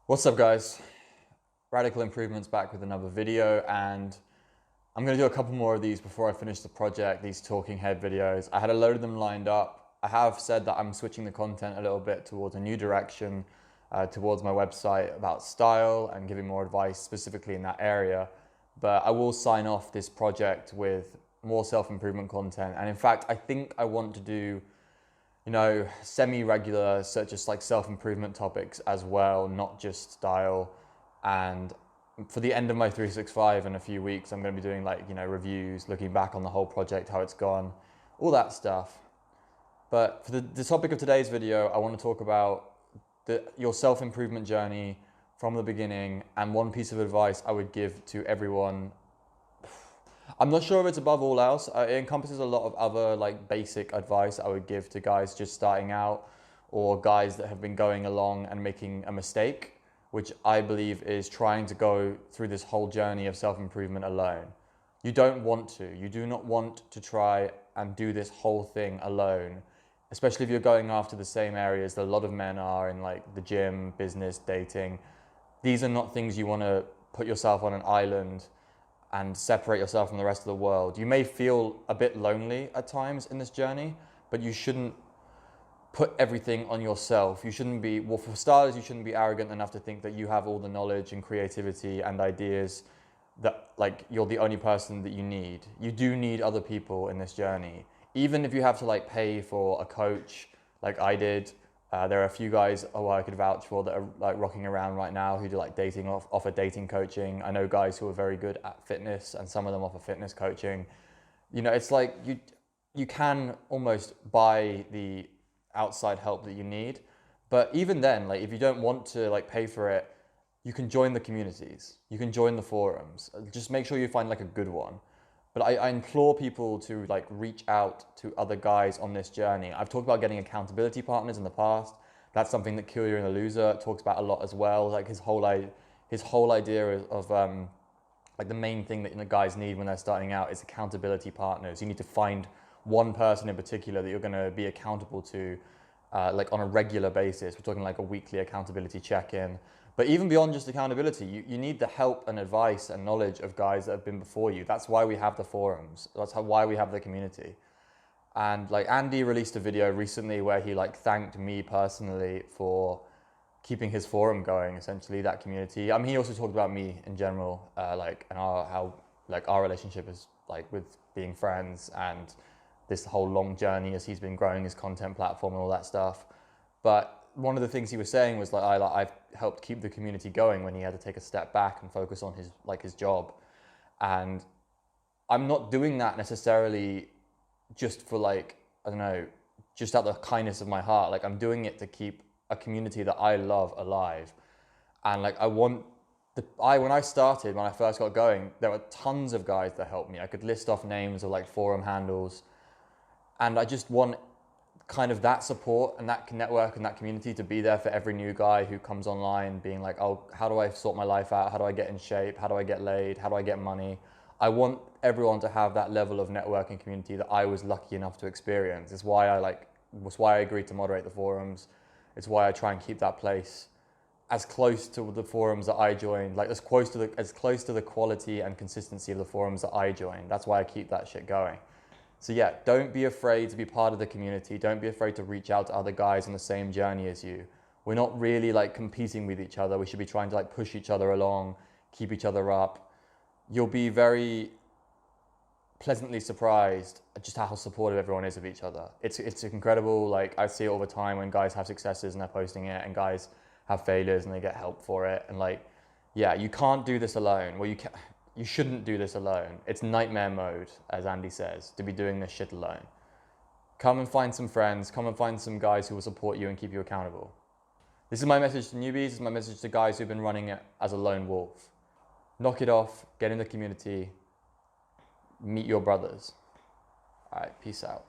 What's up, guys? Radical Improvement's back with another video, and I'm going to do a couple more of these before I finish the project, these talking head videos. I had a load of them lined up. I have said that I'm switching the content a little bit towards a new direction, towards my website about style and giving more advice specifically in that area. But I will sign off this project with more self-improvement content. And in fact, I think I want to do semi-regular, so just like self-improvement topics as well, not just style. And for the end of my 365 in a few weeks, I'm going to be doing reviews, looking back on the whole project, how it's gone, all that stuff. But for the topic of today's video, I want to talk about your self-improvement journey from the beginning, and one piece of advice I would give to everyone. I'm not sure if it's above all else. It encompasses a lot of other basic advice I would give to guys just starting out, or guys that have been going along and making a mistake, which I believe is trying to go through this whole journey of self-improvement alone. You don't want to. You do not want to try and do this whole thing alone, especially if you're going after the same areas that a lot of men are in, like the gym, business, dating. These are not things you want to put yourself on an island and separate yourself from the rest of the world. You may feel a bit lonely at times in this journey, but you shouldn't put everything on yourself. You shouldn't be, well, for starters, you shouldn't be arrogant enough to think that you have all the knowledge and creativity and ideas, that you're the only person that you need. You do need other people in this journey. Even if you have to pay for a coach like I did. There are a few guys who I could vouch for that are rocking around right now who do offer dating coaching. I know guys who are very good at fitness, and some of them offer fitness coaching. It's like you can almost buy the outside help that you need. But even then, if you don't want to pay for it, you can join the communities. You can join the forums. Just make sure you find a good one. But I implore people to reach out to other guys on this journey. I've talked about getting accountability partners in the past. That's something that Kill You're in a Loser talks about a lot as well. His whole idea of the main thing that the guys need when they're starting out is accountability partners. You need to find one person in particular that you're going to be accountable to, on a regular basis. We're talking a weekly accountability check-in. But even beyond just accountability, you need the help and advice and knowledge of guys that have been before you. That's why we have the forums. That's why we have the community. And Andy released a video recently where he thanked me personally for keeping his forum going, essentially, that community. I mean, he also talked about me in general, and how our relationship is with being friends, and this whole long journey as he's been growing his content platform and all that stuff. But one of the things he was saying was I've helped keep the community going when he had to take a step back and focus on his job. And I'm not doing that necessarily just for I don't know, just out of the kindness of my heart. I'm doing it to keep a community that I love alive. And when I started, when I first got going, there were tons of guys that helped me. I could list off names of forum handles, and I just want kind of that support and that network and that community to be there for every new guy who comes online being oh, how do I sort my life out? How do I get in shape? How do I get laid? How do I get money? I want everyone to have that level of networking community that I was lucky enough to experience. It's why I agreed to moderate the forums. It's why I try and keep that place as close to the forums that I joined, as close to the quality and consistency of the forums that I joined. That's why I keep that shit going. So yeah, don't be afraid to be part of the community. Don't be afraid to reach out to other guys on the same journey as you. We're not really competing with each other. We should be trying to push each other along, keep each other up. You'll be very pleasantly surprised at just how supportive everyone is of each other. It's incredible. I see it all the time when guys have successes and they're posting it, and guys have failures and they get help for it. And yeah, you can't do this alone. Well, you shouldn't do this alone. It's nightmare mode, as Andy says, to be doing this shit alone. Come and find some friends. Come and find some guys who will support you and keep you accountable. This is my message to newbies. This is my message to guys who've been running it as a lone wolf. Knock it off. Get in the community. Meet your brothers. All right, peace out.